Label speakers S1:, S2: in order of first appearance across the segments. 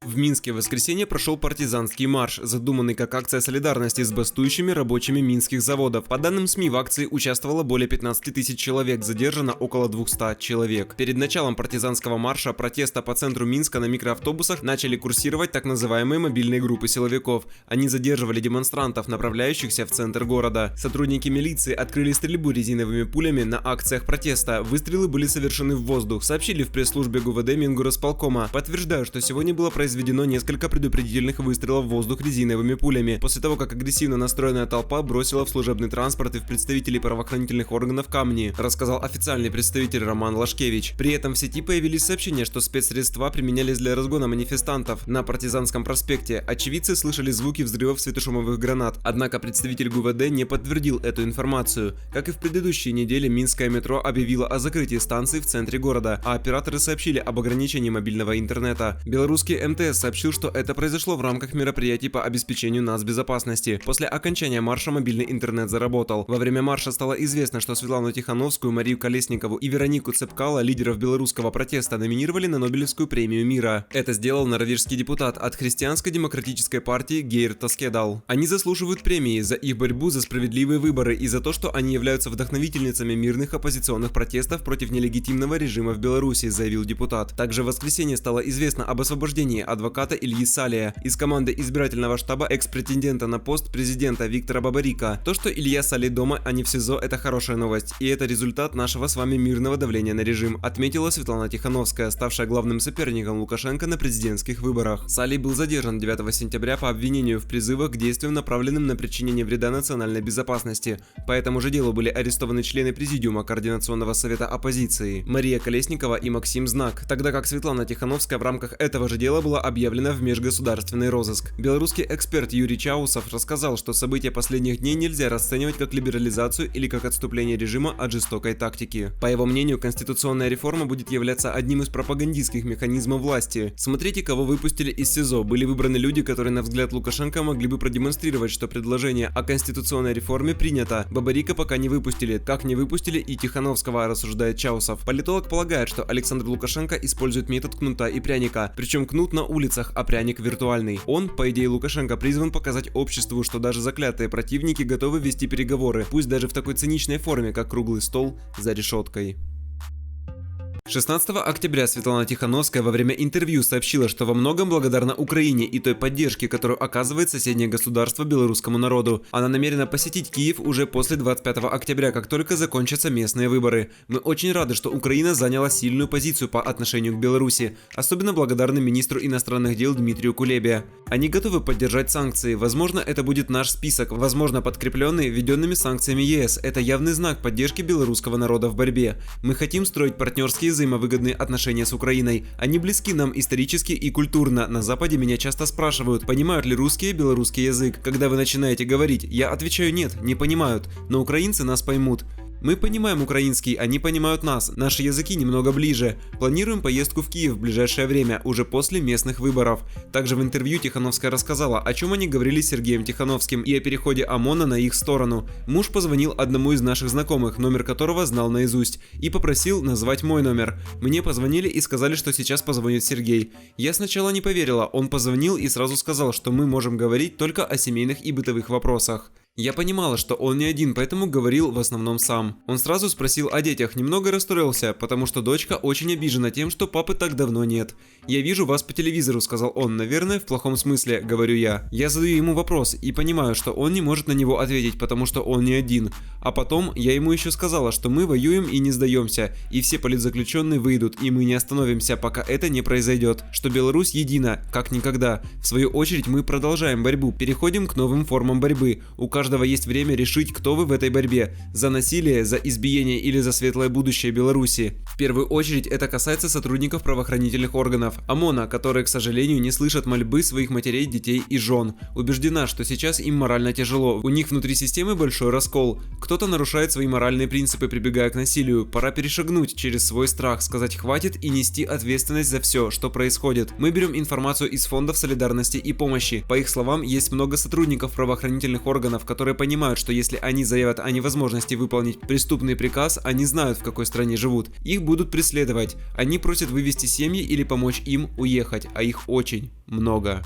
S1: В Минске в воскресенье прошел партизанский марш, задуманный как акция солидарности с бастующими рабочими минских заводов. По данным СМИ, в акции участвовало более 15 тысяч человек, задержано около 200 человек. Перед началом партизанского марша протеста по центру Минска на микроавтобусах начали курсировать так называемые мобильные группы силовиков. Они задерживали демонстрантов, направляющихся в центр города. Сотрудники милиции открыли стрельбу резиновыми пулями на акциях протеста. Выстрелы были совершены в воздух, сообщили в пресс-службе ГУВД Мингорисполкома. Подтверждаю, что сегодня было произведено несколько предупредительных выстрелов в воздух резиновыми пулями, после того, как агрессивно настроенная толпа бросила в служебный транспорт и в представителей правоохранительных органов камни, рассказал официальный представитель Роман Лашкевич. При этом в сети появились сообщения, что спецсредства применялись для разгона манифестантов на Партизанском проспекте. Очевидцы слышали звуки взрывов светошумовых гранат, однако представитель ГУВД не подтвердил эту информацию. Как и в предыдущие недели, Минское метро объявило о закрытии станций в центре города, а операторы сообщили об ограничении мобильного интернета. Белорусский МТС сообщил, что это произошло в рамках мероприятий по обеспечению нацбезопасности. После окончания марша мобильный интернет заработал. Во время марша стало известно, что Светлану Тихановскую, Марию Колесникову и Веронику Цепкало, лидеров белорусского протеста, номинировали на Нобелевскую премию мира. Это сделал норвежский депутат от Христианско-демократической партии Гейр Тоскедал. Они заслуживают премии за их борьбу за справедливые выборы и за то, что они являются вдохновительницами мирных оппозиционных протестов против нелегитимного режима в Беларуси, заявил депутат. Также в воскресенье стало известно об освобождении адвоката Ильи Салия из команды избирательного штаба экс-претендента на пост президента Виктора Бабарика. То, что Илья Салий дома, а не в СИЗО, это хорошая новость, и это результат нашего с вами мирного давления на режим, отметила Светлана Тихановская, ставшая главным соперником Лукашенко на президентских выборах. Салий был задержан 9 сентября по обвинению в призывах к действиям, направленным на причинение вреда национальной безопасности. По этому же делу были арестованы члены Президиума Координационного совета оппозиции Мария Колесникова и Максим Знак, тогда как Светлана Тихановская в рамках этого же дела была объявлена в межгосударственный розыск. Белорусский эксперт Юрий Чаусов рассказал, что события последних дней нельзя расценивать как либерализацию или как отступление режима от жестокой тактики. По его мнению, конституционная реформа будет являться одним из пропагандистских механизмов власти. Смотрите, кого выпустили из СИЗО. Были выбраны люди, которые, на взгляд Лукашенко, могли бы продемонстрировать, что предложение о конституционной реформе принято. Бабарика пока не выпустили, как не выпустили и Тихановского, рассуждает Чаусов. Политолог полагает, что Александр Лукашенко использует метод кнута и пряника, причем кнут на улицах, а пряник виртуальный. Он, по идее Лукашенко, призван показать обществу, что даже заклятые противники готовы вести переговоры, пусть даже в такой циничной форме, как круглый стол за решеткой. 16 октября Светлана Тихановская во время интервью сообщила, что во многом благодарна Украине и той поддержке, которую оказывает соседнее государство белорусскому народу. Она намерена посетить Киев уже после 25 октября, как только закончатся местные выборы. Мы очень рады, что Украина заняла сильную позицию по отношению к Беларуси. Особенно благодарны министру иностранных дел Дмитрию Кулебе. Они готовы поддержать санкции. Возможно, это будет наш список, возможно, подкрепленный введенными санкциями ЕС. Это явный знак поддержки белорусского народа в борьбе. Мы хотим строить партнерские взаимовыгодные отношения с Украиной. Они близки нам исторически и культурно. На Западе меня часто спрашивают, понимают ли русские белорусский язык. Когда вы начинаете говорить, я отвечаю нет, не понимают, но украинцы нас поймут. Мы понимаем украинский, они понимают нас, наши языки немного ближе. Планируем поездку в Киев в ближайшее время, уже после местных выборов. Также в интервью Тихановская рассказала, о чем они говорили с Сергеем Тихановским и о переходе ОМОНа на их сторону. Муж позвонил одному из наших знакомых, номер которого знал наизусть, и попросил назвать мой номер. Мне позвонили и сказали, что сейчас позвонит Сергей. Я сначала не поверила, он позвонил и сразу сказал, что мы можем говорить только о семейных и бытовых вопросах. Я понимала, что он не один, поэтому говорил в основном сам. Он сразу спросил о детях, немного расстроился, потому что дочка очень обижена тем, что папы так давно нет. «Я вижу вас по телевизору», — сказал он, наверное, в плохом смысле, говорю я. Я задаю ему вопрос и понимаю, что он не может на него ответить, потому что он не один. А потом я ему еще сказала, что мы воюем и не сдаемся, и все политзаключенные выйдут, и мы не остановимся, пока это не произойдет, что Беларусь едина, как никогда. В свою очередь мы продолжаем борьбу, переходим к новым формам борьбы. У каждого есть время решить, кто вы в этой борьбе – за насилие, за избиение или за светлое будущее Беларуси. В первую очередь это касается сотрудников правоохранительных органов, ОМОНа, которые, к сожалению, не слышат мольбы своих матерей, детей и жен. Убеждена, что сейчас им морально тяжело, у них внутри системы большой раскол. Кто-то нарушает свои моральные принципы, прибегая к насилию. Пора перешагнуть через свой страх, сказать «хватит» и нести ответственность за все, что происходит. Мы берем информацию из фондов солидарности и помощи. По их словам, есть много сотрудников правоохранительных органов, которые понимают, что если они заявят о невозможности выполнить преступный приказ, они знают, в какой стране живут. Их будут преследовать. Они просят вывести семьи или помочь им уехать, а их очень много.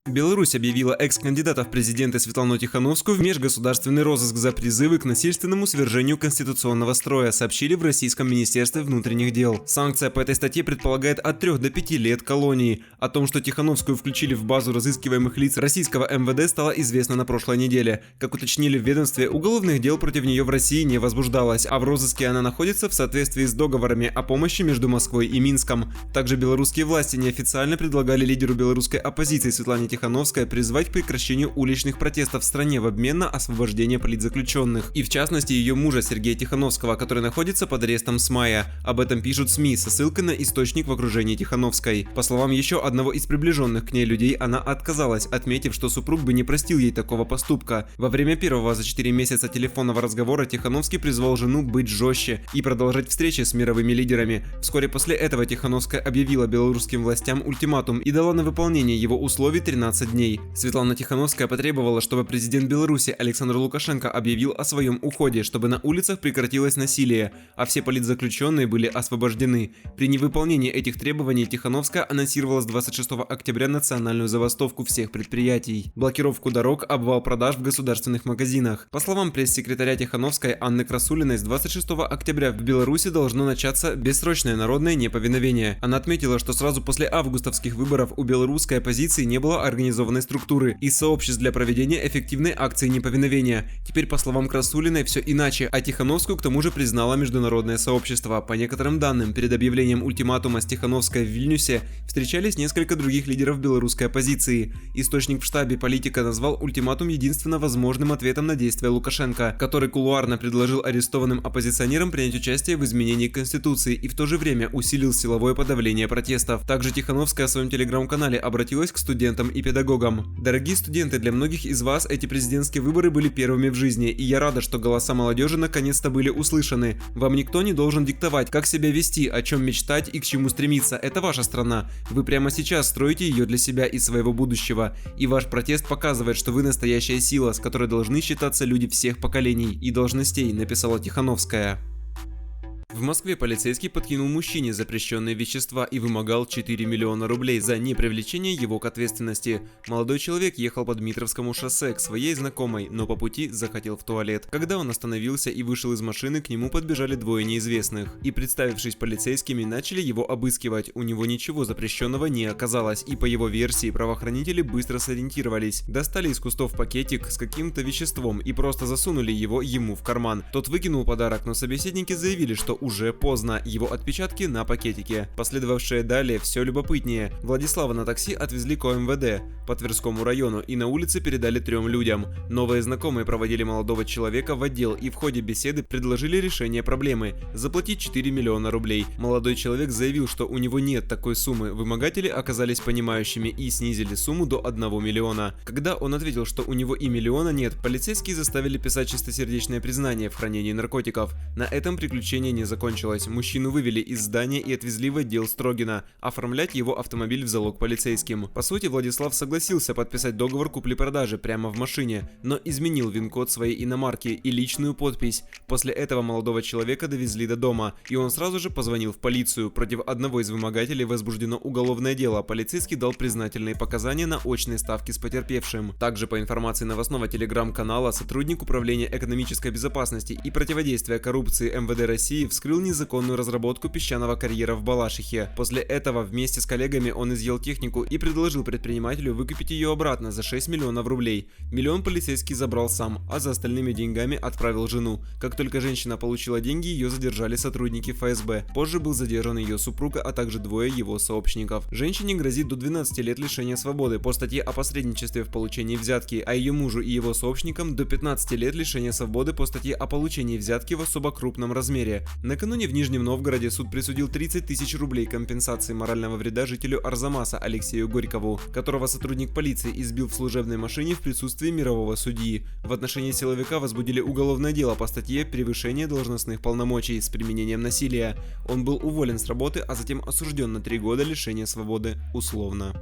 S1: Беларусь объявила экс-кандидата в президенты Светлану Тихановскую в межгосударственный розыск за призывы к насильственному свержению конституционного строя, сообщили в Российском министерстве внутренних дел. Санкция по этой статье предполагает от 3 до 5 лет колонии. О том, что Тихановскую включили в базу разыскиваемых лиц российского МВД, стало известно на прошлой неделе. Как уточнили в ведомстве, уголовных дел против нее в России не возбуждалось, а в розыске она находится в соответствии с договорами о помощи между Москвой и Минском. Также белорусские власти неофициально предлагали лидеру белорусской оппозиции Светлане Тихановская призвать к прекращению уличных протестов в стране в обмен на освобождение политзаключенных. И в частности ее мужа Сергея Тихановского, который находится под арестом с мая. Об этом пишут СМИ со ссылкой на источник в окружении Тихановской. По словам еще одного из приближенных к ней людей, она отказалась, отметив, что супруг бы не простил ей такого поступка. Во время первого за 4 месяца телефонного разговора Тихановский призвал жену быть жестче и продолжать встречи с мировыми лидерами. Вскоре после этого Тихановская объявила белорусским властям ультиматум и дала на выполнение его условий 13 дней. Светлана Тихановская потребовала, чтобы президент Беларуси Александр Лукашенко объявил о своем уходе, чтобы на улицах прекратилось насилие, а все политзаключенные были освобождены. При невыполнении этих требований Тихановская анонсировала с 26 октября национальную забастовку всех предприятий, блокировку дорог, обвал продаж в государственных магазинах. По словам пресс-секретаря Тихановской Анны Красулиной, с 26 октября в Беларуси должно начаться бессрочное народное неповиновение. Она отметила, что сразу после августовских выборов у белорусской оппозиции не было организованной структуры и сообществ для проведения эффективной акции неповиновения. Теперь, по словам Красулиной, все иначе, а Тихановскую к тому же признало международное сообщество. По некоторым данным, перед объявлением ультиматума с Тихановской в Вильнюсе встречались несколько других лидеров белорусской оппозиции. Источник в штабе политика назвал ультиматум единственно возможным ответом на действия Лукашенко, который кулуарно предложил арестованным оппозиционерам принять участие в изменении Конституции и в то же время усилил силовое подавление протестов. Также Тихановская в своем телеграм-канале обратилась к студентам и педагогам. Дорогие студенты, для многих из вас эти президентские выборы были первыми в жизни, и я рада, что голоса молодежи наконец-то были услышаны. Вам никто не должен диктовать, как себя вести, о чем мечтать и к чему стремиться. Это ваша страна. Вы прямо сейчас строите ее для себя и своего будущего. И ваш протест показывает, что вы настоящая сила, с которой должны считаться люди всех поколений и должностей, написала Тихановская. В Москве полицейский подкинул мужчине запрещенные вещества и вымогал 4 миллиона рублей за непривлечение его к ответственности. Молодой человек ехал по Дмитровскому шоссе к своей знакомой, но по пути захотел в туалет. Когда он остановился и вышел из машины, к нему подбежали двое неизвестных и, представившись полицейскими, начали его обыскивать. У него ничего запрещенного не оказалось, и по его версии правоохранители быстро сориентировались. Достали из кустов пакетик с каким-то веществом и просто засунули его ему в карман. Тот выкинул подарок, но собеседники заявили, что уже поздно, его отпечатки на пакетике. Последовавшее далее все любопытнее. Владислава на такси отвезли к ОМВД по Тверскому району и на улице передали 3 людям. Новые знакомые проводили молодого человека в отдел и в ходе беседы предложили решение проблемы – заплатить 4 миллиона рублей. Молодой человек заявил, что у него нет такой суммы. Вымогатели оказались понимающими и снизили сумму до 1 миллиона. Когда он ответил, что у него и миллиона нет, полицейские заставили писать чистосердечное признание в хранении наркотиков. На этом приключение не закончилось. Мужчину вывели из здания и отвезли в отдел Строгина, оформлять его автомобиль в залог полицейским. По сути, Владислав согласился подписать договор купли-продажи прямо в машине, но изменил ВИН-код своей иномарки и личную подпись. После этого молодого человека довезли до дома, и он сразу же позвонил в полицию. Против одного из вымогателей возбуждено уголовное дело. Полицейский дал признательные показания на очной ставке с потерпевшим. Также, по информации новостного телеграм-канала, сотрудник Управления экономической безопасности и противодействия коррупции МВД России вскрыл незаконную разработку песчаного карьера в Балашихе. После этого вместе с коллегами он изъял технику и предложил предпринимателю выкупить ее обратно за 6 миллионов рублей. Миллион полицейский забрал сам, а за остальными деньгами отправил жену. Как только женщина получила деньги, ее задержали сотрудники ФСБ. Позже был задержан ее супруга, а также 2 его сообщников. Женщине грозит до 12 лет лишения свободы по статье о посредничестве в получении взятки, а ее мужу и его сообщникам до 15 лет лишения свободы по статье о получении взятки в особо крупном размере. Накануне в Нижнем Новгороде суд присудил 30 тысяч рублей компенсации морального вреда жителю Арзамаса Алексею Горькову, которого сотрудник полиции избил в служебной машине в присутствии мирового судьи. В отношении силовика возбудили уголовное дело по статье «Превышение должностных полномочий с применением насилия». Он был уволен с работы, а затем осужден на 3 года лишения свободы условно.